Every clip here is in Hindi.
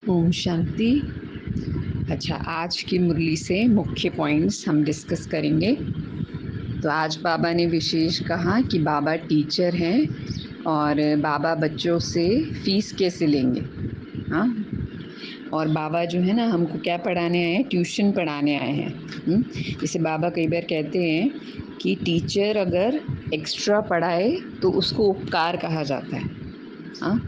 ओम शांति। अच्छा, आज की मुरली से मुख्य पॉइंट्स हम डिस्कस करेंगे। तो आज बाबा ने विशेष कहा कि बाबा टीचर हैं और बाबा बच्चों से फ़ीस कैसे लेंगे। हाँ, और बाबा जो है ना हमको क्या पढ़ाने आए हैं, ट्यूशन पढ़ाने आए हैं। जैसे बाबा कई बार कहते हैं कि टीचर अगर एक्स्ट्रा पढ़ाए तो उसको उपकार कहा जाता है। हाँ,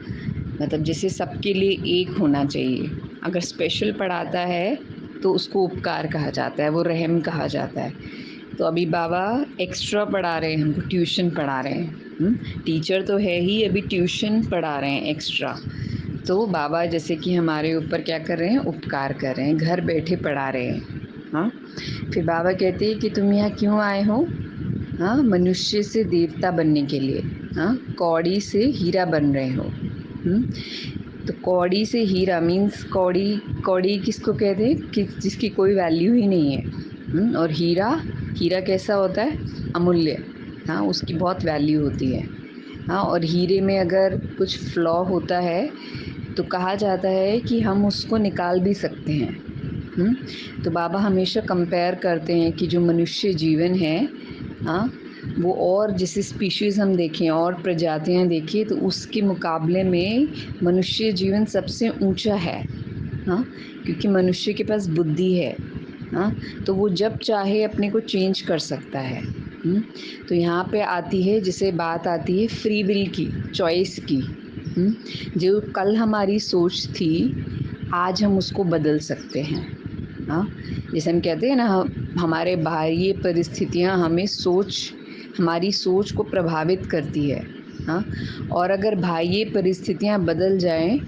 मतलब जैसे सबके लिए एक होना चाहिए। अगर स्पेशल पढ़ाता है तो उसको उपकार कहा जाता है, वो रहम कहा जाता है। तो अभी बाबा एक्स्ट्रा पढ़ा रहे हैं, हमको ट्यूशन पढ़ा रहे हैं। टीचर तो है ही, अभी ट्यूशन पढ़ा रहे हैं एक्स्ट्रा। तो बाबा जैसे कि हमारे ऊपर क्या कर रहे हैं, उपकार कर रहे हैं, घर बैठे पढ़ा रहे हैं। हाँ, फिर बाबा कहते हैं कि तुम यहाँ क्यों आए हो। हाँ, मनुष्य से देवता बनने के लिए। हाँ, कौड़ी से हीरा बन रहे हो। तो कौड़ी से हीरा मीन्स कौड़ी, कौड़ी किसको कहते हैं कि जिसकी कोई वैल्यू ही नहीं है। और हीरा, हीरा कैसा होता है, अमूल्य। हाँ, उसकी बहुत वैल्यू होती है। हाँ, और हीरे में अगर कुछ फ्लॉ होता है तो कहा जाता है कि हम उसको निकाल भी सकते हैं। तो बाबा हमेशा कंपेयर करते हैं कि जो मनुष्य जीवन है, हाँ, वो और जैसे स्पीशीज़ हम देखें और प्रजातियां देखें तो उसके मुकाबले में मनुष्य जीवन सबसे ऊंचा है। हाँ, क्योंकि मनुष्य के पास बुद्धि है। हाँ, तो वो जब चाहे अपने को चेंज कर सकता है। तो यहाँ पे आती है, जैसे बात आती है फ्री विल की, चॉइस की। जो कल हमारी सोच थी, आज हम उसको बदल सकते हैं। हाँ, जैसे हम कहते हैं ना, हमारे बाहरी परिस्थितियाँ हमारी सोच को प्रभावित करती है। हाँ, और अगर बाह्य परिस्थितियाँ बदल जाएं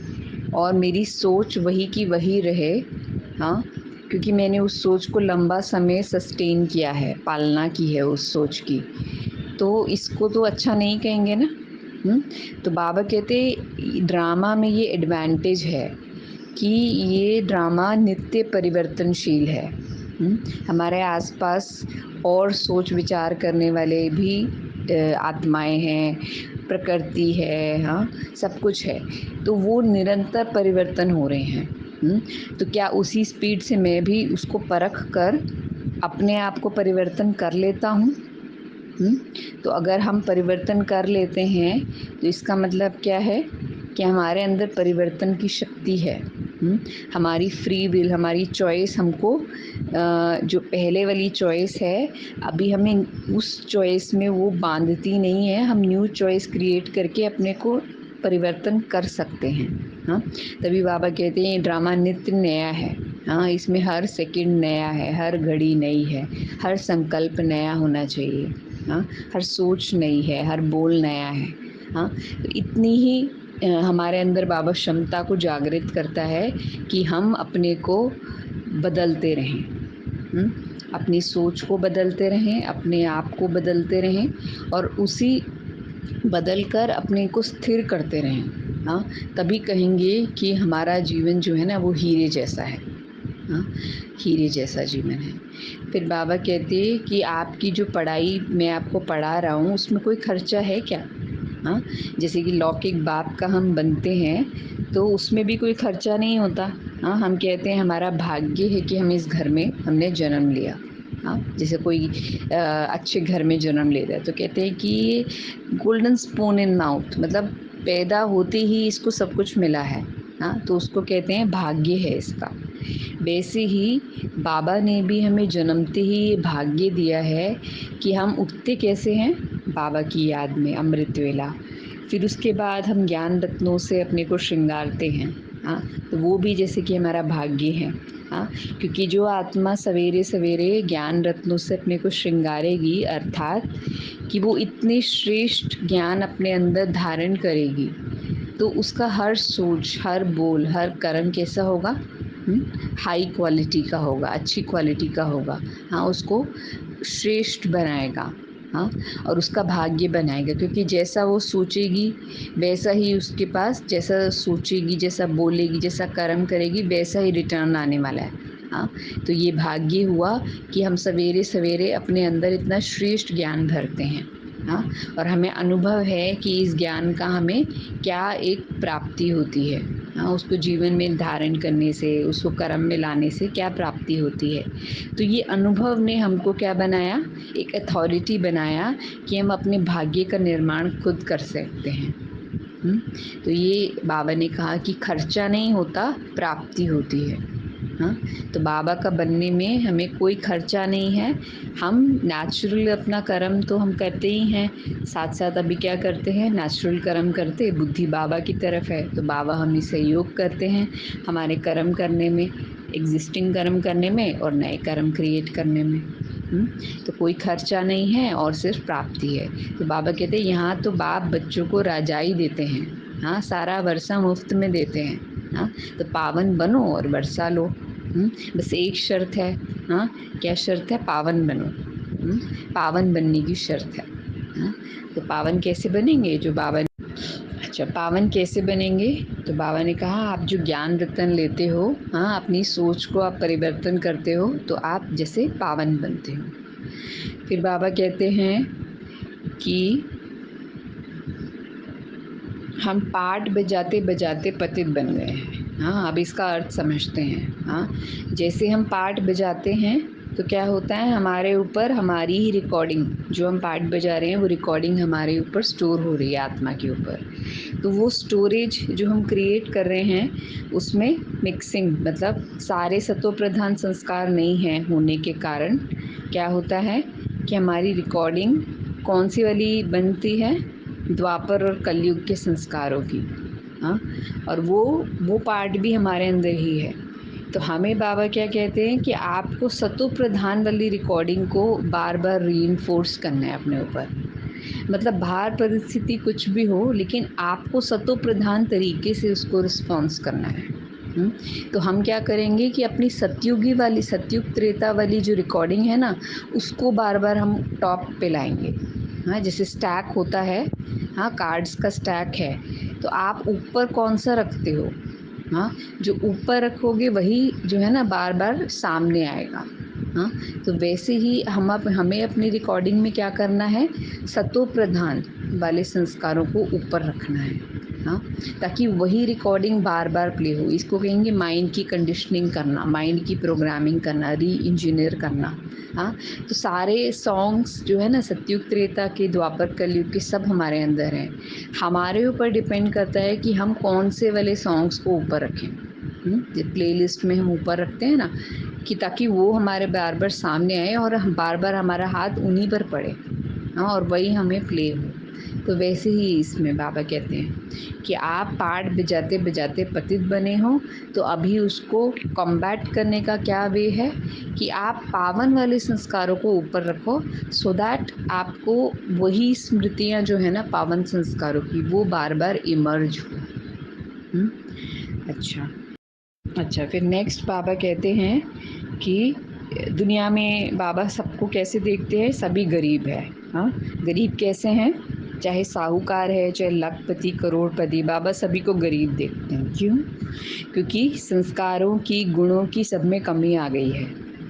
और मेरी सोच वही की वही रहे, हाँ, क्योंकि मैंने उस सोच को लंबा समय सस्टेन किया है, पालना की है उस सोच की, तो इसको तो अच्छा नहीं कहेंगे ना। तो बाबा कहते ड्रामा में ये एडवांटेज है कि ये ड्रामा नित्य परिवर्तनशील है। हमारे आसपास और सोच विचार करने वाले भी आत्माएं हैं, प्रकृति है, हाँ, सब कुछ है। तो वो निरंतर परिवर्तन हो रहे हैं। तो क्या उसी स्पीड से मैं भी उसको परख कर अपने आप को परिवर्तन कर लेता हूँ। तो अगर हम परिवर्तन कर लेते हैं तो इसका मतलब क्या है कि हमारे अंदर परिवर्तन की शक्ति है। हमारी फ्री विल, हमारी चॉइस हमको जो पहले वाली चॉइस है, अभी हमें उस चॉइस में वो बांधती नहीं है। हम न्यू चॉइस क्रिएट करके अपने को परिवर्तन कर सकते हैं। हाँ, तभी बाबा कहते हैं ये ड्रामा नित्य नया है। हाँ, इसमें हर सेकंड नया है, हर घड़ी नई है, हर संकल्प नया होना चाहिए। हाँ, हर सोच नई है, हर बोल नया है। हाँ, तो इतनी ही हमारे अंदर बाबा क्षमता को जागृत करता है कि हम अपने को बदलते रहें। अपनी सोच को बदलते रहें, अपने आप को बदलते रहें और उसी बदल कर अपने को स्थिर करते रहें। हाँ, तभी कहेंगे कि हमारा जीवन जो है ना वो हीरे जैसा है। हाँ, हीरे जैसा जीवन है। फिर बाबा कहते हैं कि आपकी जो पढ़ाई मैं आपको पढ़ा रहा हूँ उसमें कोई खर्चा है क्या। हाँ, जैसे कि लौकिक बाप का हम बनते हैं तो उसमें भी कोई खर्चा नहीं होता। हाँ, हम कहते हैं हमारा भाग्य है कि हम इस घर में हमने जन्म लिया। हाँ, जैसे कोई अच्छे घर में जन्म लेता है तो कहते हैं कि गोल्डन स्पून इन माउथ, मतलब पैदा होते ही इसको सब कुछ मिला है। हाँ, तो उसको कहते हैं भाग्य है इसका। वैसे ही बाबा ने भी हमें जन्मते ही ये भाग्य दिया है कि हम उठते कैसे हैं, बाबा की याद में अमृत वेला। फिर उसके बाद हम ज्ञान रत्नों से अपने को श्रृंगारते हैं। हाँ, तो वो भी जैसे कि हमारा भाग्य है। हाँ, क्योंकि जो आत्मा सवेरे सवेरे ज्ञान रत्नों से अपने को श्रृंगारेगी, अर्थात कि वो इतने श्रेष्ठ ज्ञान अपने अंदर धारण करेगी, तो उसका हर सोच, हर बोल, हर कर्म कैसा होगा, हाई क्वालिटी का होगा, अच्छी क्वालिटी का होगा। हाँ, उसको श्रेष्ठ बनाएगा। हाँ, और उसका भाग्य बनाएगा, क्योंकि जैसा वो सोचेगी वैसा ही उसके पास, जैसा सोचेगी, जैसा बोलेगी, जैसा कर्म करेगी, वैसा ही रिटर्न आने वाला है। हाँ, तो ये भाग्य हुआ कि हम सवेरे सवेरे अपने अंदर इतना श्रेष्ठ ज्ञान भरते हैं। हाँ, और हमें अनुभव है कि इस ज्ञान का हमें क्या एक प्राप्ति होती है। हाँ, उसको जीवन में धारण करने से, उसको कर्म में लाने से क्या प्राप्ति होती है। तो ये अनुभव ने हमको क्या बनाया, एक अथॉरिटी बनाया कि हम अपने भाग्य का निर्माण खुद कर सकते हैं। तो ये बाबा ने कहा कि खर्चा नहीं होता, प्राप्ति होती है। हाँ, तो बाबा का बनने में हमें कोई खर्चा नहीं है। हम नेचुरल अपना कर्म तो हम करते ही हैं, साथ साथ अभी क्या करते हैं, नेचुरल कर्म करते, बुद्धि बाबा की तरफ है, तो बाबा हमें सहयोग करते हैं हमारे कर्म करने में, एग्जिस्टिंग कर्म करने में और नए कर्म क्रिएट करने में। तो कोई खर्चा नहीं है और सिर्फ प्राप्ति है। तो बाबा कहते हैं यहाँ तो बाप बच्चों को राजाई देते हैं, हाँ, सारा वर्षा मुफ्त में देते हैं। हाँ, तो पावन बनो और वर्षा लो। बस एक शर्त है। हाँ, क्या शर्त है, पावन बनो। पावन बनने की शर्त है। हाँ, तो पावन कैसे बनेंगे, जो बाबा, अच्छा पावन कैसे बनेंगे, तो बाबा ने कहा आप जो ज्ञान रतन लेते हो, हाँ, अपनी सोच को आप परिवर्तन करते हो तो आप जैसे पावन बनते हो। फिर बाबा कहते हैं कि हम पाठ बजाते बजाते पतित बन गए हैं। हाँ, अब इसका अर्थ समझते हैं। हाँ, जैसे हम पाठ बजाते हैं तो क्या होता है, हमारे ऊपर हमारी ही रिकॉर्डिंग, जो हम पाठ बजा रहे हैं वो रिकॉर्डिंग हमारे ऊपर स्टोर हो रही है आत्मा के ऊपर। तो वो स्टोरेज जो हम क्रिएट कर रहे हैं उसमें मिक्सिंग, मतलब सारे सत्व प्रधान संस्कार नहीं हैं होने के कारण क्या होता है कि हमारी रिकॉर्डिंग कौन सी वाली बनती है, द्वापर और कलयुग के संस्कारों की। हाँ, और वो पार्ट भी हमारे अंदर ही है। तो हमें बाबा क्या कहते हैं कि आपको सतो प्रधान वाली रिकॉर्डिंग को बार बार रीइंफोर्स करना है अपने ऊपर। मतलब बाहर परिस्थिति कुछ भी हो, लेकिन आपको सतो प्रधान तरीके से उसको रिस्पॉन्स करना है। तो हम क्या करेंगे कि अपनी सतयुगी वाली, सतयुग त्रेता वाली जो रिकॉर्डिंग है ना, उसको बार बार हम टॉप पे लाएंगे। हाँ, जैसे स्टैक होता है, हाँ, कार्ड्स का स्टैक है, तो आप ऊपर कौन सा रखते हो, हाँ, जो ऊपर रखोगे वही जो है ना बार बार सामने आएगा। हाँ, तो वैसे ही हमें अपनी रिकॉर्डिंग में क्या करना है, सतो प्रधान वाले संस्कारों को ऊपर रखना है। हाँ, ताकि वही रिकॉर्डिंग बार बार प्ले हो। इसको कहेंगे माइंड की कंडीशनिंग करना, माइंड की प्रोग्रामिंग करना, री इंजीनियर करना। हाँ, तो सारे सॉन्ग्स जो है ना सतयुग त्रेता के, द्वापर कलयुग के, सब हमारे अंदर हैं। हमारे ऊपर डिपेंड करता है कि हम कौन से वाले सॉन्ग्स को ऊपर रखें। प्ले लिस्ट में हम ऊपर रखते हैं ना, कि ताकि वो हमारे बार बार सामने आए और बार बार हमारा हाथ उन्हीं पर पड़े। हाँ, और वही हमें प्ले हो। तो वैसे ही इसमें बाबा कहते हैं कि आप पाठ बजाते बजाते पतित बने हो, तो अभी उसको कॉम्बैट करने का क्या वे है कि आप पावन वाले संस्कारों को ऊपर रखो, सो दैट आपको वही स्मृतियाँ जो है ना पावन संस्कारों की, वो बार बार इमर्ज हो। अच्छा, फिर नेक्स्ट बाबा कहते हैं कि दुनिया में बाबा सबको कैसे देखते हैं, सभी गरीब है। हाँ, गरीब कैसे हैं, चाहे साहूकार है, चाहे लखपति करोड़पति, बाबा सभी को गरीब देखते हैं। क्यों, क्योंकि संस्कारों की, गुणों की सब में कमी आ गई है।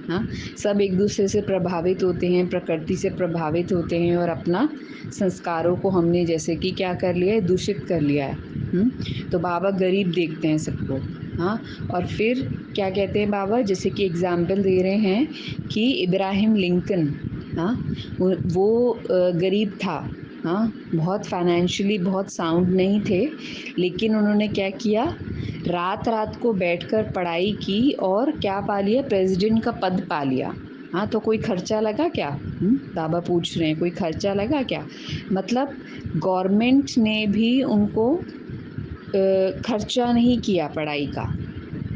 हाँ, सब एक दूसरे से प्रभावित होते हैं, प्रकृति से प्रभावित होते हैं, और अपना संस्कारों को हमने जैसे कि क्या कर लिया है, दूषित कर लिया है। तो बाबा गरीब देखते हैं सबको। हाँ, और फिर क्या कहते हैं बाबा, जैसे कि एग्जाम्पल दे रहे हैं कि इब्राहिम लिंकन, हाँ, वो गरीब था। हाँ, बहुत फाइनेंशियली बहुत साउंड नहीं थे, लेकिन उन्होंने क्या किया, रात रात को बैठकर पढ़ाई की और क्या पा लिया, प्रेसिडेंट का पद पा लिया। हाँ, तो कोई खर्चा लगा क्या, बाबा पूछ रहे हैं, कोई खर्चा लगा क्या, मतलब गवर्नमेंट ने भी उनको खर्चा नहीं किया पढ़ाई का,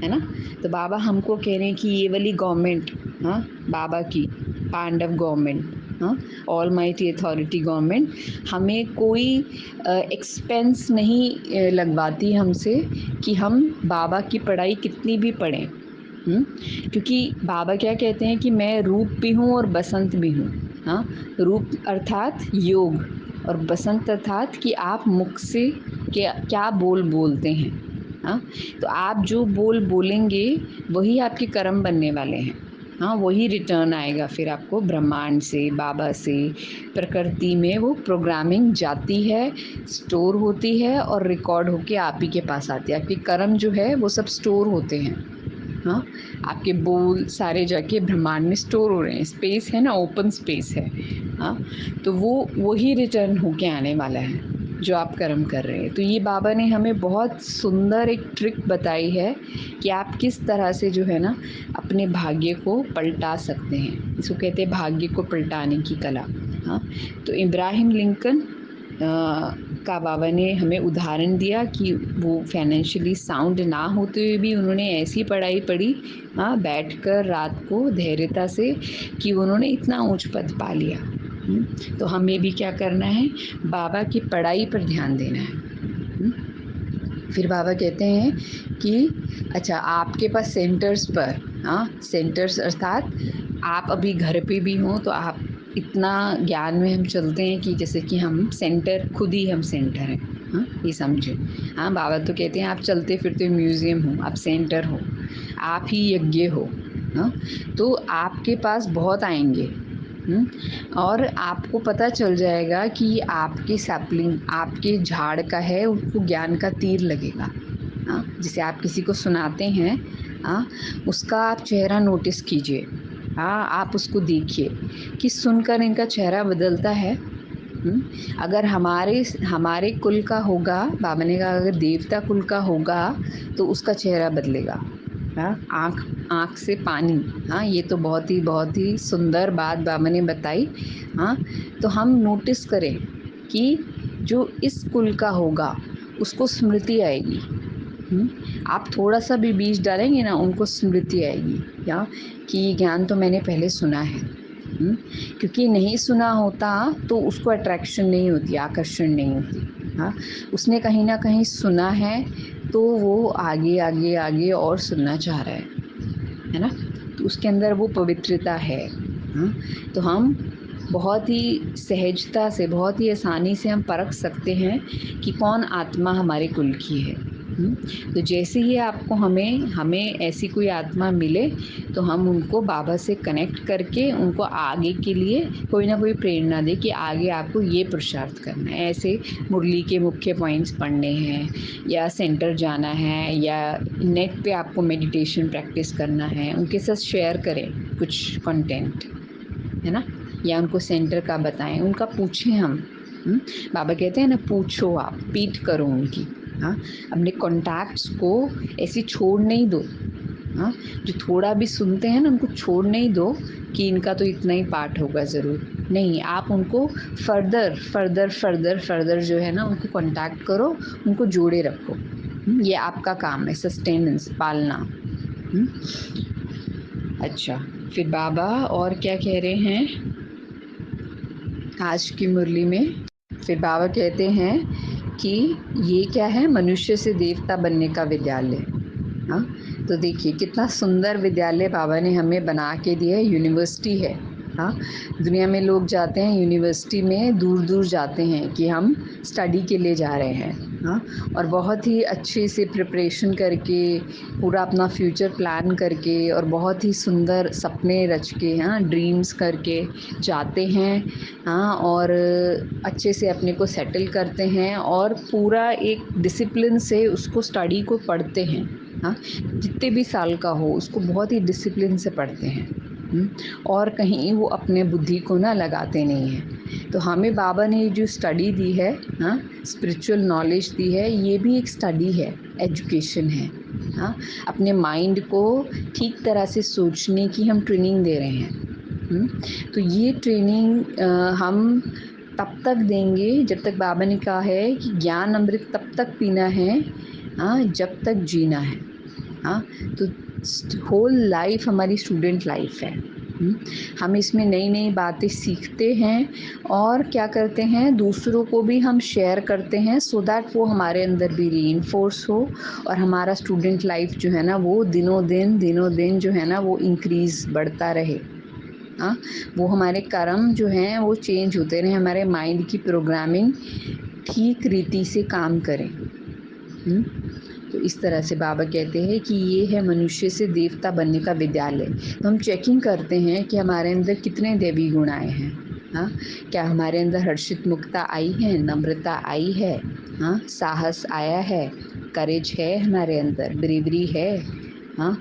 है ना। तो बाबा हमको कह रहे हैं कि ये वाली गवर्नमेंट, हाँ, बाबा की पांडव गवर्नमेंट, हाँ, ऑल माइटी अथॉरिटी गवर्नमेंट, हमें कोई एक्सपेंस नहीं लगवाती हमसे कि हम बाबा की पढ़ाई कितनी भी पढ़ें। क्योंकि बाबा क्या कहते हैं कि मैं रूप भी हूँ और बसंत भी हूँ। हाँ, रूप अर्थात योग, और बसंत अर्थात कि आप मुख से क्या बोल बोलते हैं। हाँ, तो आप जो बोल बोलेंगे वही आपके कर्म बनने वाले हैं। हाँ, वही रिटर्न आएगा फिर आपको ब्रह्मांड से, बाबा से। प्रकृति में वो प्रोग्रामिंग जाती है, स्टोर होती है और रिकॉर्ड होके आप ही के पास आती है। आपके कर्म जो है वो सब स्टोर होते हैं। हाँ, आपके बोल सारे जाके ब्रह्मांड में स्टोर हो रहे हैं। स्पेस है ना, ओपन स्पेस है। हाँ, तो वो वही रिटर्न होके आने वाला है जो आप कर्म कर रहे हैं। तो ये बाबा ने हमें बहुत सुंदर एक ट्रिक बताई है कि आप किस तरह से जो है ना अपने भाग्य को पलटा सकते हैं। इसको कहते हैं भाग्य को पलटाने की कला। हाँ, तो इब्राहिम लिंकन का बाबा ने हमें उदाहरण दिया कि वो फाइनेंशियली साउंड ना होते हुए भी उन्होंने ऐसी पढ़ाई पढ़ी, हाँ, बैठकर रात को धैर्यता से, कि उन्होंने इतना ऊंच पद पा लिया। तो हमें भी क्या करना है, बाबा की पढ़ाई पर ध्यान देना है। फिर बाबा कहते हैं कि अच्छा, आपके पास सेंटर्स पर, हाँ, सेंटर्स अर्थात आप अभी घर पे भी हों तो आप इतना ज्ञान में हम चलते हैं कि जैसे कि हम सेंटर, खुद ही हम सेंटर हैं। हाँ, ये समझे। हाँ, बाबा तो कहते हैं आप चलते फिरते म्यूज़ियम हो, आप सेंटर हो, आप ही यज्ञ हो। हाँ, तो आपके पास बहुत आएंगे। और आपको पता चल जाएगा कि आपकी सैपलिंग, आपके झाड़ का है, उसको ज्ञान का तीर लगेगा। हाँ, जिसे आप किसी को सुनाते हैं, हाँ, उसका आप चेहरा नोटिस कीजिए। हाँ, आप उसको देखिए कि सुनकर इनका चेहरा बदलता है। अगर हमारे हमारे कुल का होगा, बाबा ने कहा अगर देवता कुल का होगा तो उसका चेहरा बदलेगा। हाँ, आँख आँख से पानी। हाँ, ये तो बहुत ही सुंदर बात बाबा ने बताई। हाँ, तो हम नोटिस करें कि जो इस कुल का होगा उसको स्मृति आएगी। आप थोड़ा सा भी बीज डालेंगे ना, उनको स्मृति आएगी, या कि ये ज्ञान तो मैंने पहले सुना है। क्योंकि नहीं सुना होता तो उसको अट्रैक्शन नहीं होती, आकर्षण नहीं होती। हाँ, उसने कहीं ना कहीं सुना है तो वो आगे आगे आगे और सुनना चाह रहा है ना। तो उसके अंदर वो पवित्रता है। हाँ, तो हम बहुत ही सहजता से, बहुत ही आसानी से हम परख सकते हैं कि कौन आत्मा हमारे कुल की है। तो जैसे ही आपको हमें ऐसी कोई आत्मा मिले तो हम उनको बाबा से कनेक्ट करके उनको आगे के लिए कोई ना कोई प्रेरणा दे कि आगे आपको ये पुरुषार्थ करना है। ऐसे मुरली के मुख्य पॉइंट्स पढ़ने हैं, या सेंटर जाना है, या नेट पे आपको मेडिटेशन प्रैक्टिस करना है, उनके साथ शेयर करें कुछ कंटेंट, है ना, या उनको सेंटर का बताएं, उनका पूछें हम। बाबा कहते हैं ना, पूछो, आप पीट करो उनकी। हाँ, अपने कॉन्टैक्ट्स को ऐसे छोड़ नहीं दो। हाँ, जो थोड़ा भी सुनते हैं ना उनको छोड़ नहीं दो कि इनका तो इतना ही पाठ होगा ज़रूर। नहीं, आप उनको फर्दर फर्दर फर्दर फर्दर जो है ना उनको कॉन्टैक्ट करो, उनको जोड़े रखो। ये आपका काम है, सस्टेनेंस, पालना। अच्छा, फिर बाबा और क्या कह रहे हैं आज की मुरली में। फिर बाबा कहते हैं कि ये क्या है, मनुष्य से देवता बनने का विद्यालय। हाँ, तो देखिए कितना सुंदर विद्यालय बाबा ने हमें बना के दिया है। यूनिवर्सिटी है। हाँ, दुनिया में लोग जाते हैं यूनिवर्सिटी में, दूर दूर जाते हैं कि हम स्टडी के लिए जा रहे हैं। हाँ, और बहुत ही अच्छे से प्रिपरेशन करके, पूरा अपना फ्यूचर प्लान करके, और बहुत ही सुंदर सपने रच के, हाँ, ड्रीम्स करके जाते हैं। हाँ, और अच्छे से अपने को सेटल करते हैं और पूरा एक डिसिप्लिन से उसको स्टडी को पढ़ते हैं। हाँ, जितने भी साल का हो उसको बहुत ही डिसिप्लिन से पढ़ते हैं। और कहीं वो अपने बुद्धि को ना लगाते नहीं हैं। तो हमें बाबा ने जो स्टडी दी है, हाँ, स्पिरिचुअल नॉलेज दी है, ये भी एक स्टडी है, एजुकेशन है। हाँ, अपने माइंड को ठीक तरह से सोचने की हम ट्रेनिंग दे रहे हैं। तो ये ट्रेनिंग हम तब तक देंगे जब तक, बाबा ने कहा है कि ज्ञान अमृत तब तक पीना है, हाँ, जब तक जीना है। हाँ, तो होल लाइफ हमारी स्टूडेंट लाइफ है। हम इसमें नई नई बातें सीखते हैं और क्या करते हैं, दूसरों को भी हम शेयर करते हैं, सो दैट वो हमारे अंदर भी रीइंफोर्स हो और हमारा स्टूडेंट लाइफ जो है ना वो दिनों दिन जो है ना वो इंक्रीज़, बढ़ता रहे। हाँ, वो हमारे कर्म जो हैं वो चेंज होते रहे, हमारे माइंड की प्रोग्रामिंग ठीक रीति से काम करें। तो इस तरह से बाबा कहते हैं कि ये है मनुष्य से देवता बनने का विद्यालय। तो हम चेकिंग करते हैं कि हमारे अंदर कितने दैवी गुण आए हैं। हाँ, क्या हमारे अंदर हर्षित मुक्ता आई है, नम्रता आई है, हाँ, साहस आया है, करेज है हमारे अंदर, ब्रेवरी है, हाँ,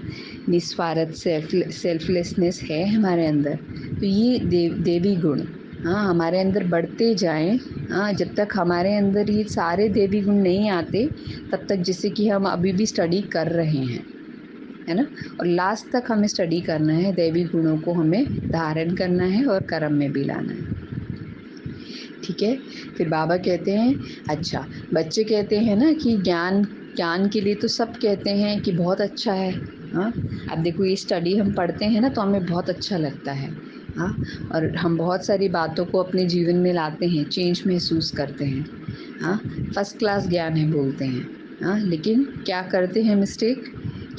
निस्वार्थ सेल्फलेसनेस है हमारे अंदर। तो ये देवी गुण हाँ हमारे अंदर बढ़ते जाएं। हाँ, जब तक हमारे अंदर ये सारे देवी गुण नहीं आते तब तक, जैसे कि हम अभी भी स्टडी कर रहे हैं, है ना, और लास्ट तक हमें स्टडी करना है, देवी गुणों को हमें धारण करना है और कर्म में भी लाना है। ठीक है। फिर बाबा कहते हैं, अच्छा, बच्चे कहते हैं ना कि ज्ञान ज्ञान के लिए तो सब कहते हैं कि बहुत अच्छा है। हाँ, अब देखो ये स्टडी हम पढ़ते हैं ना तो हमें बहुत अच्छा लगता है। हाँ, और हम बहुत सारी बातों को अपने जीवन में लाते हैं, चेंज महसूस करते हैं। हाँ, फर्स्ट क्लास ज्ञान है बोलते हैं। हाँ, लेकिन क्या करते हैं मिस्टेक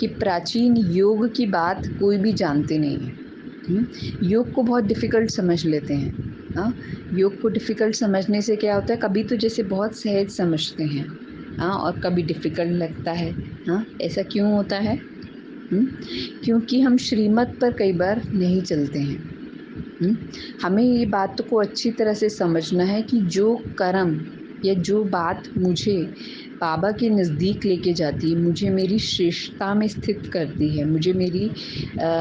कि प्राचीन योग की बात कोई भी जानते नहीं है। योग को बहुत डिफ़िकल्ट समझ लेते हैं। हाँ, योग को डिफ़िकल्ट समझने से क्या होता है, कभी तो जैसे बहुत सहज समझते हैं, हाँ, और कभी डिफ़िकल्ट लगता है। हाँ, ऐसा क्यों होता है? क्योंकि हम श्रीमत पर कई बार नहीं चलते हैं। हमें ये बात को अच्छी तरह से समझना है कि जो कर्म या जो बात मुझे बाबा के नज़दीक लेके जाती है, मुझे मेरी श्रेष्ठता में स्थित करती है, मुझे मेरी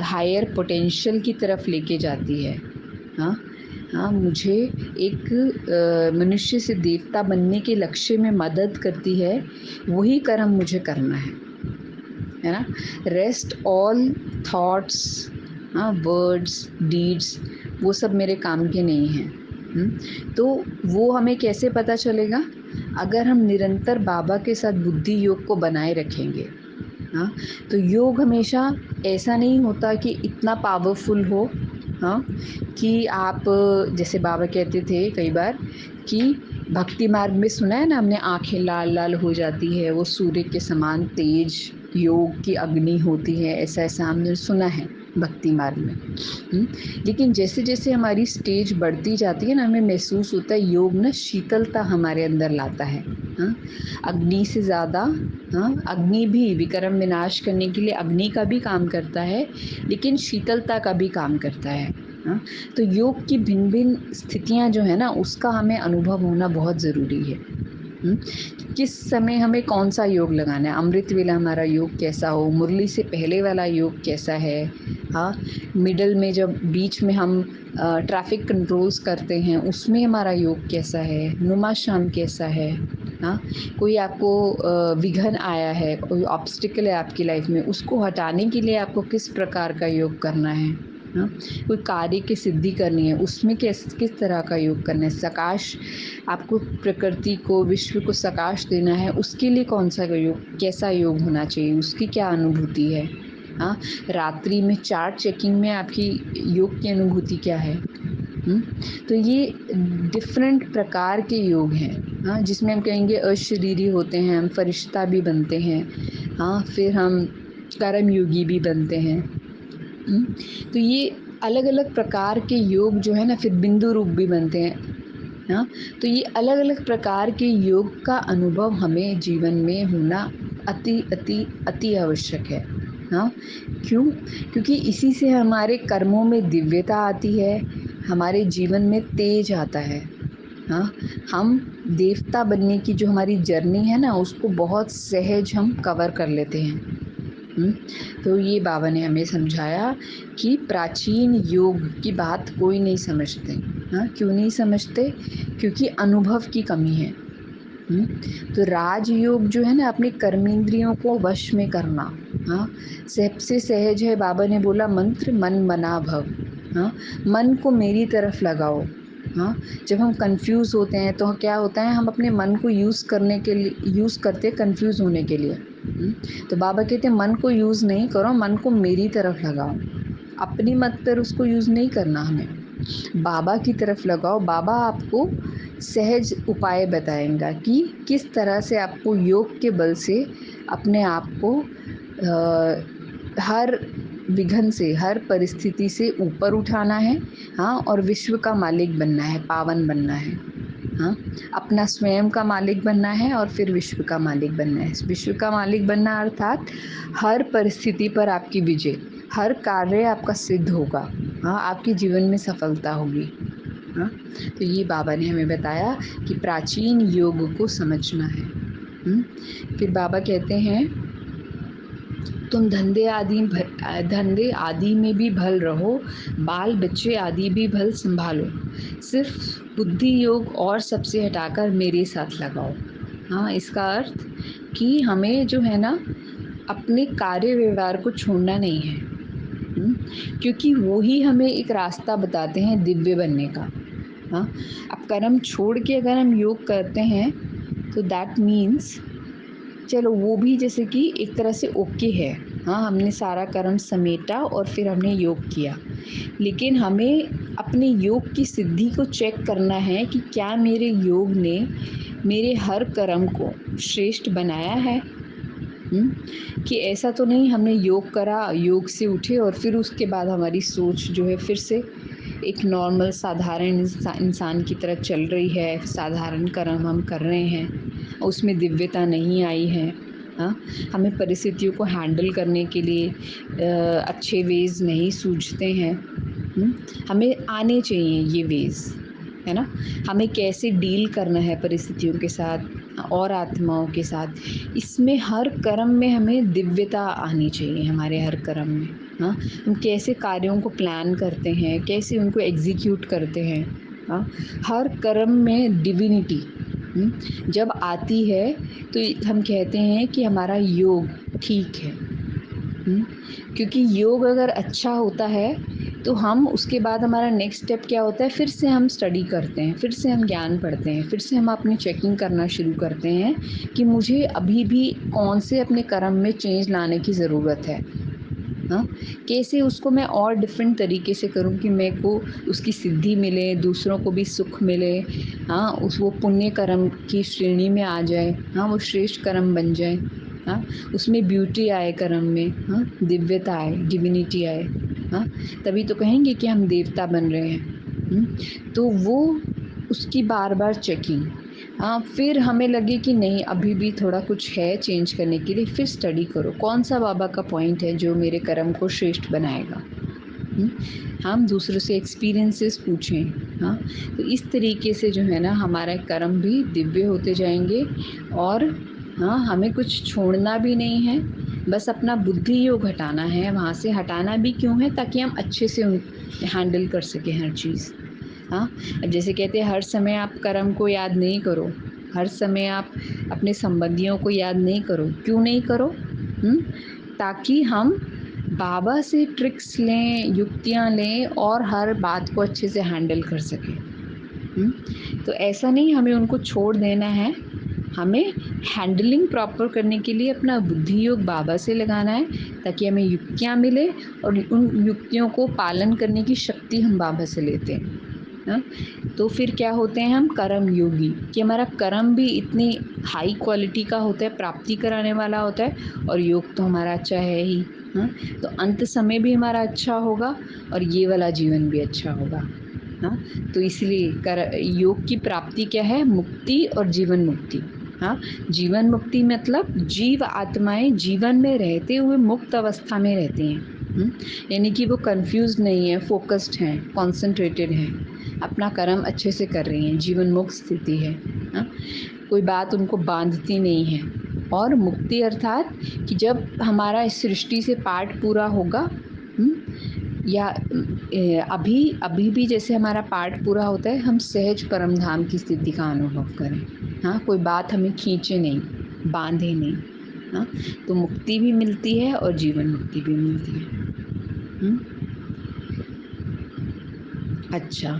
हायर पोटेंशियल की तरफ लेके जाती है। हाँ, हाँ, मुझे एक मनुष्य से देवता बनने के लक्ष्य में मदद करती है, वही कर्म मुझे करना है ना। रेस्ट ऑल थॉट्स, हाँ, वर्ड्स, डीड्स, वो सब मेरे काम के नहीं हैं। तो वो हमें कैसे पता चलेगा? अगर हम निरंतर बाबा के साथ बुद्धि योग को बनाए रखेंगे। हाँ, तो योग हमेशा ऐसा नहीं होता कि इतना पावरफुल हो, हाँ, कि आप, जैसे बाबा कहते थे कई बार कि भक्ति मार्ग में सुना है ना हमने, आंखें लाल लाल हो जाती है, वो सूर्य के समान तेज योग की अग्नि होती है, ऐसा ऐसा हमने सुना है भक्ति मार्ग में। लेकिन जैसे जैसे हमारी स्टेज बढ़ती जाती है ना, हमें महसूस होता है योग ना शीतलता हमारे अंदर लाता है। हाँ, अग्नि से ज़्यादा, हाँ, अग्नि भी विक्रम विनाश करने के लिए अग्नि का भी काम करता है, लेकिन शीतलता का भी काम करता है। हाँ, तो योग की भिन्न भिन्न स्थितियाँ जो है ना, उसका हमें अनुभव होना बहुत ज़रूरी है। किस समय हमें कौन सा योग लगाना है, अमृत वेला हमारा योग कैसा हो, मुरली से पहले वाला योग कैसा है, हाँ, मिडल में जब बीच में हम ट्रैफिक कंट्रोल्स करते हैं उसमें हमारा योग कैसा है, नुमा शाम कैसा है। हाँ, कोई आपको विघ्न आया है, कोई ऑब्स्टिकल है आपकी लाइफ में, उसको हटाने के लिए आपको किस प्रकार का योग करना है। हाँ, कोई कार्य की सिद्धि करनी है, उसमें किस तरह का योग करना है, सकाश आपको प्रकृति को, विश्व को सकाश देना है, उसके लिए कौन सा योग, कैसा योग होना चाहिए, उसकी क्या अनुभूति है। हाँ, रात्रि में चार्ट चेकिंग में आपकी योग की अनुभूति क्या है। तो ये डिफरेंट प्रकार के योग हैं। हाँ, जिसमें हम कहेंगे अशरीरी होते हैं, हम फरिश्ता भी बनते हैं। हाँ, फिर हम कर्म योगी भी बनते हैं। तो ये अलग अलग प्रकार के योग जो है ना, फिर बिंदु रूप भी बनते हैं। हाँ, तो ये अलग अलग प्रकार के योग का अनुभव हमें जीवन में होना अति अति अति आवश्यक है। हाँ, क्यों? क्योंकि इसी से हमारे कर्मों में दिव्यता आती है, हमारे जीवन में तेज आता है। हाँ, हम देवता बनने की जो हमारी जर्नी है ना, उसको बहुत सहज हम कवर कर लेते हैं। तो ये बाबा ने हमें समझाया कि प्राचीन योग की बात कोई नहीं समझते। हाँ, क्यों नहीं समझते? क्योंकि अनुभव की कमी है। तो राजयोग जो है ना, अपने कर्मेंद्रियों को वश में करना। हाँ, सबसे सहज है, बाबा ने बोला मंत्र, मन मना भव। हाँ, मन को मेरी तरफ लगाओ। हाँ, जब हम कंफ्यूज होते हैं तो क्या होता है, हम अपने मन को यूज़ करते कंफ्यूज होने के लिए। तो बाबा कहते हैं मन को यूज़ नहीं करो, मन को मेरी तरफ लगाओ। अपनी मत पर उसको यूज़ नहीं करना हमें, बाबा की तरफ लगाओ। बाबा आपको सहज उपाय बताएगा कि किस तरह से आपको योग के बल से अपने आप को हर विघ्न से, हर परिस्थिति से ऊपर उठाना है। हाँ, और विश्व का मालिक बनना है, पावन बनना है। हाँ, अपना स्वयं का मालिक बनना है और फिर विश्व का मालिक बनना है। विश्व का मालिक बनना अर्थात हर परिस्थिति पर आपकी विजय, हर कार्य आपका सिद्ध होगा। हाँ, आपके जीवन में सफलता होगी। हाँ, तो ये बाबा ने हमें बताया कि प्राचीन योग को समझना है। फिर बाबा कहते हैं, तुम धंधे आदि में भी भल रहो, बाल बच्चे आदि भी भल संभालो, सिर्फ बुद्धि योग और सबसे हटाकर मेरे साथ लगाओ। हाँ, इसका अर्थ कि हमें जो है ना, अपने कार्य व्यवहार को छोड़ना नहीं है। क्योंकि वो ही हमें एक रास्ता बताते हैं दिव्य बनने का। हाँ, अब कर्म छोड़ के अगर हम योग करते हैं तो दैट मीन्स चलो वो भी जैसे कि एक तरह से ओके है। हाँ, हमने सारा कर्म समेटा और फिर हमने योग किया, लेकिन हमें अपने योग की सिद्धि को चेक करना है कि क्या मेरे योग ने मेरे हर कर्म को श्रेष्ठ बनाया है। कि ऐसा तो नहीं हमने योग करा, योग से उठे और फिर उसके बाद हमारी सोच जो है फिर से एक नॉर्मल साधारण इंसान की तरह चल रही है, साधारण कर्म हम कर रहे हैं, उसमें दिव्यता नहीं आई है। हाँ, हमें परिस्थितियों को हैंडल करने के लिए अच्छे वेज़ नहीं सूझते हैं। हमें आने चाहिए ये वेज़, है ना? हमें कैसे डील करना है परिस्थितियों के साथ और आत्माओं के साथ, इसमें हर कर्म में हमें दिव्यता आनी चाहिए हमारे हर कर्म में। हाँ, हम कैसे कार्यों को प्लान करते हैं, कैसे उनको एग्जीक्यूट करते हैं। हाँ, हर कर्म में डिविनिटी जब आती है तो हम कहते हैं कि हमारा योग ठीक है। क्योंकि योग अगर अच्छा होता है तो हम उसके बाद हमारा नेक्स्ट स्टेप क्या होता है, फिर से हम स्टडी करते हैं, फिर से हम ज्ञान पढ़ते हैं, फिर से हम अपनी चेकिंग करना शुरू करते हैं कि मुझे अभी भी कौन से अपने कर्म में चेंज लाने की ज़रूरत है। हाँ, कैसे उसको मैं और डिफरेंट तरीके से करूँ कि मेरे को उसकी सिद्धि मिले, दूसरों को भी सुख मिले। हाँ, वो पुण्य कर्म की श्रेणी में आ जाए। हाँ, वो श्रेष्ठ कर्म बन जाए। हाँ, उसमें ब्यूटी आए कर्म में। हाँ, दिव्यता आए, डिविनिटी आए। हाँ, तभी तो कहेंगे कि हम देवता बन रहे हैं। तो वो उसकी बार बार चेकिंग। हाँ, फिर हमें लगे कि नहीं अभी भी थोड़ा कुछ है चेंज करने के लिए, फिर स्टडी करो कौन सा बाबा का पॉइंट है जो मेरे कर्म को श्रेष्ठ बनाएगा। हम दूसरों से एक्सपीरियंसेस पूछें। हाँ, तो इस तरीके से जो है ना हमारे कर्म भी दिव्य होते जाएंगे। और हाँ, हमें कुछ छोड़ना भी नहीं है, बस अपना बुद्धि योग हटाना है। वहाँ से हटाना भी क्यों है, ताकि हम अच्छे से हैंडल कर सकें हर चीज़। हाँ, अब जैसे कहते हैं हर समय आप कर्म को याद नहीं करो, हर समय आप अपने संबंधियों को याद नहीं करो। क्यों नहीं करो? ताकि हम बाबा से ट्रिक्स लें, युक्तियाँ लें और हर बात को अच्छे से हैंडल कर सकें। तो ऐसा नहीं हमें उनको छोड़ देना है, हमें हैंडलिंग प्रॉपर करने के लिए अपना बुद्धि योग बाबा से लगाना है, ताकि हमें युक्तियाँ मिले और उन युक्तियों को पालन करने की शक्ति हम बाबा से लेते हैं। हाँ, तो फिर क्या होते हैं हम कर्म योगी, कि हमारा कर्म भी इतनी हाई क्वालिटी का होता है, प्राप्ति कराने वाला होता है, और योग तो हमारा अच्छा है ही। हाँ, तो अंत समय भी हमारा अच्छा होगा और ये वाला जीवन भी अच्छा होगा। हाँ, तो इसलिए योग की प्राप्ति क्या है, मुक्ति और जीवन मुक्ति। हाँ, जीवन मुक्ति मतलब जीव आत्माएं जीवन में रहते हुए मुक्त अवस्था में रहती हैं। यानी कि वो कंफ्यूज नहीं है, फोकस्ड हैं, कॉन्सेंट्रेटेड हैं, अपना कर्म अच्छे से कर रही हैं, जीवन मुक्त स्थिति है। हाँ, कोई बात उनको बांधती नहीं है। और मुक्ति अर्थात कि जब हमारा इस सृष्टि से पार्ट पूरा होगा, या अभी भी जैसे हमारा पार्ट पूरा होता है, हम सहज परम धाम की स्थिति का अनुभव करें। हाँ, कोई बात हमें खींचे नहीं, बांधे नहीं। हाँ, तो मुक्ति भी मिलती है और जीवन मुक्ति भी मिलती है। अच्छा,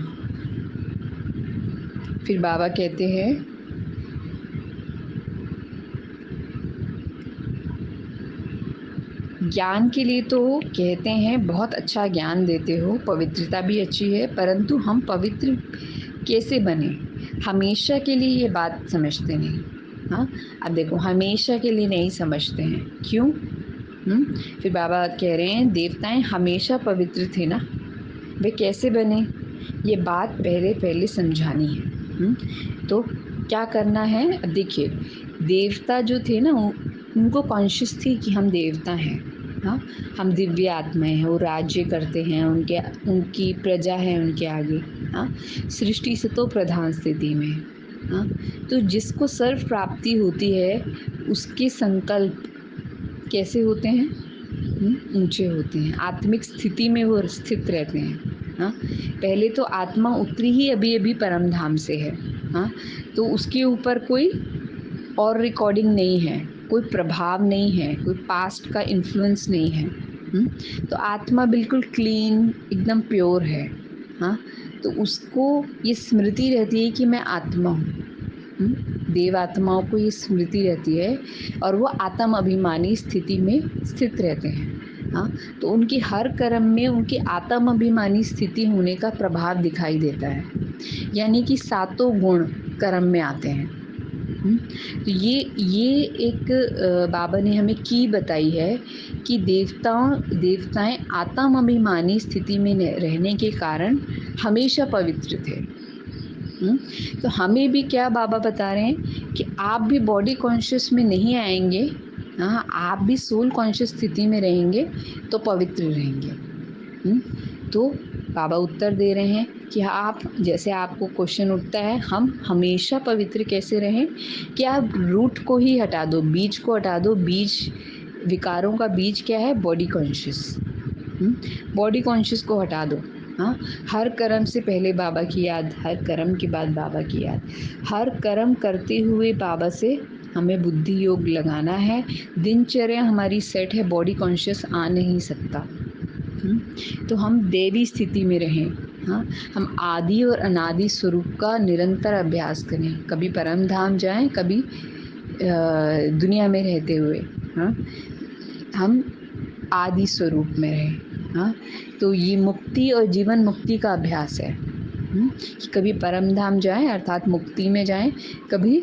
फिर बाबा कहते हैं, ज्ञान के लिए तो कहते हैं बहुत अच्छा ज्ञान देते हो, पवित्रता भी अच्छी है, परंतु हम पवित्र कैसे बने, हमेशा के लिए ये बात समझते नहीं। हाँ, अब देखो हमेशा के लिए नहीं समझते हैं, क्यों? फिर बाबा कह रहे हैं देवताएं हमेशा पवित्र थे ना, वे कैसे बने, ये बात पहले समझानी है। तो क्या करना है, अब देखिए देवता जो थे ना उनको कॉन्शियस थी कि हम देवता हैं, हाँ, हम दिव्य आत्माएं हैं, वो राज्य करते हैं, उनके उनकी प्रजा है उनके आगे, हाँ, सृष्टि से तो प्रधान स्थिति में, हाँ। तो जिसको सर्व प्राप्ति होती है उसके संकल्प कैसे होते हैं, ऊंचे होते हैं, आत्मिक स्थिति में वो स्थित रहते हैं, हाँ। पहले तो आत्मा उतरी ही अभी अभी परम धाम से है, हाँ, तो उसके ऊपर कोई और रिकॉर्डिंग नहीं है, कोई प्रभाव नहीं है, कोई पास्ट का इन्फ्लुएंस नहीं है, तो आत्मा बिल्कुल क्लीन एकदम प्योर है, हाँ। तो उसको ये स्मृति रहती है कि मैं आत्मा हूँ, देव आत्माओं को ये स्मृति रहती है और वो आत्म अभिमानी स्थिति में स्थित रहते हैं, हाँ। तो उनकी हर कर्म में उनकी आत्म अभिमानी स्थिति होने का प्रभाव दिखाई देता है, यानी कि सातों गुण कर्म में आते हैं। तो ये एक बाबा ने हमें की बताई है कि देवताएं आत्म अभिमानी स्थिति में रहने के कारण हमेशा पवित्र थे। तो हमें भी क्या बाबा बता रहे हैं कि आप भी बॉडी कॉन्शियस में नहीं आएंगे, हाँ, आप भी सोल कॉन्शियस स्थिति में रहेंगे तो पवित्र रहेंगे। तो बाबा उत्तर दे रहे हैं कि आप, जैसे आपको क्वेश्चन उठता है हम हमेशा पवित्र कैसे रहें, कि आप रूट को ही हटा दो, बीज को हटा दो। बीज, विकारों का बीज क्या है, बॉडी कॉन्शियस। बॉडी कॉन्शियस को हटा दो, हाँ। हर कर्म से पहले बाबा की याद, हर कर्म के बाद बाबा की याद, हर कर्म करते हुए बाबा से हमें बुद्धि योग लगाना है। दिनचर्या हमारी सेट है, बॉडी कॉन्शियस आ नहीं सकता, तो हम देवी स्थिति में रहें, हाँ। हम आदि और अनादि स्वरूप का निरंतर अभ्यास करें, कभी परम धाम जाएं, कभी दुनिया में रहते हुए, हाँ, हम आदि स्वरूप में रहें, हाँ। तो ये मुक्ति और जीवन मुक्ति का अभ्यास है, कि कभी परम धाम जाएं अर्थात मुक्ति में जाएं, कभी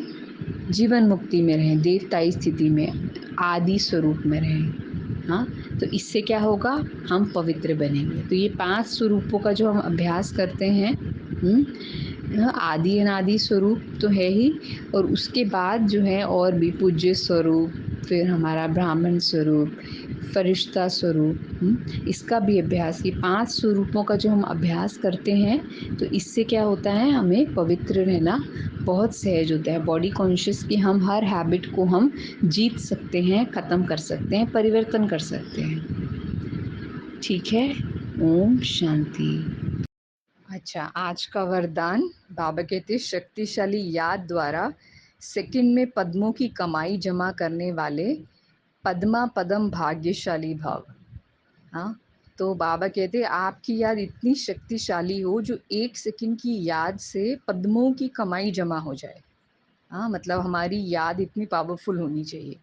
जीवन मुक्ति में रहें, देवताई स्थिति में, आदि स्वरूप में रहें, हाँ। तो इससे क्या होगा, हम पवित्र बनेंगे। तो ये 5 स्वरूपों का जो हम अभ्यास करते हैं, आदि अनादि स्वरूप तो है ही, और उसके बाद जो है और भी पूज्य स्वरूप, फिर हमारा ब्राह्मण स्वरूप, फरिश्ता स्वरूप, इसका भी अभ्यास, ये 5 स्वरूपों का जो हम अभ्यास करते हैं तो इससे क्या होता है, हमें पवित्र रहना बहुत सहज होता है। बॉडी कॉन्शियस की हम हर हैबिट को हम जीत सकते हैं, ख़त्म कर सकते हैं, परिवर्तन कर सकते हैं। ठीक है, ओम शांति। अच्छा, आज का वरदान बाबा कहते, शक्तिशाली याद द्वारा सेकंड में पद्मों की कमाई जमा करने वाले पद्मा पदम भाग्यशाली भव, हाँ। तो बाबा कहते आपकी याद इतनी शक्तिशाली हो जो 1 सेकंड की याद से पद्मों की कमाई जमा हो जाए, हाँ। मतलब हमारी याद इतनी पावरफुल होनी चाहिए,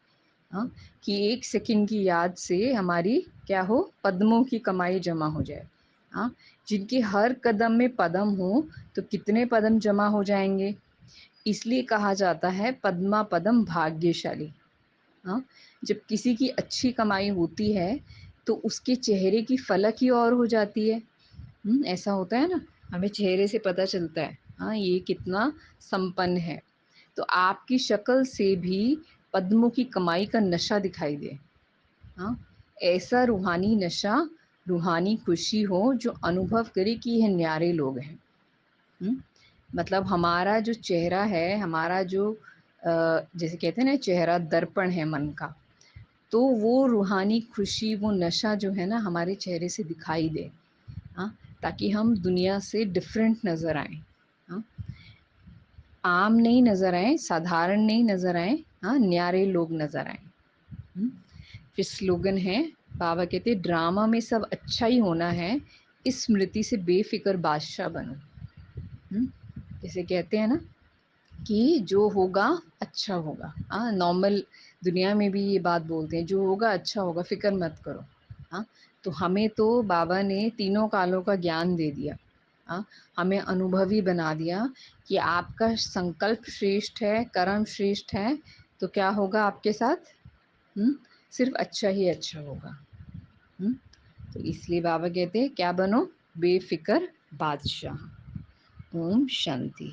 हाँ, कि 1 सेकंड की याद से हमारी क्या हो, पद्मों की कमाई जमा हो जाए, हाँ। जिनके हर कदम में पद्म हो तो कितने पद्म जमा हो जाएंगे, इसलिए कहा जाता है पद्मा पद्म भाग्यशाली, हाँ। जब किसी की अच्छी कमाई होती है तो उसके चेहरे की फलक ही और हो जाती है, ऐसा होता है ना, हमें चेहरे से पता चलता है, हाँ, ये कितना संपन्न है। तो आपकी शक्ल से भी पद्मों की कमाई का नशा दिखाई दे, हाँ। ऐसा रूहानी नशा, रूहानी खुशी हो जो अनुभव करे कि यह न्यारे लोग हैं, मतलब हमारा जो चेहरा है, हमारा जो जैसे कहते हैं ना, चेहरा दर्पण है मन का, तो वो रूहानी खुशी, वो नशा जो है ना हमारे चेहरे से दिखाई दे, हाँ, ताकि हम दुनिया से डिफरेंट नज़र आएं, हाँ, आम नहीं नज़र आए, साधारण नहीं नज़र आए, हाँ, न्यारे लोग नज़र आए। फिर स्लोगन है, बाबा कहते ड्रामा में सब अच्छा ही होना है, इस स्मृति से बेफिक्र बादशाह बनो, जैसे कहते हैं ना कि जो होगा अच्छा होगा, हाँ, नॉर्मल दुनिया में भी ये बात बोलते हैं, जो होगा अच्छा होगा, फिक्र मत करो, हाँ। तो हमें तो बाबा ने तीनों कालों का ज्ञान दे दिया, हाँ, हमें अनुभवी बना दिया कि आपका संकल्प श्रेष्ठ है, कर्म श्रेष्ठ है, तो क्या होगा आपके साथ, सिर्फ अच्छा ही अच्छा होगा, तो इसलिए बाबा कहते हैं क्या बनो, बेफिक्र बादशाह। ओम शांति।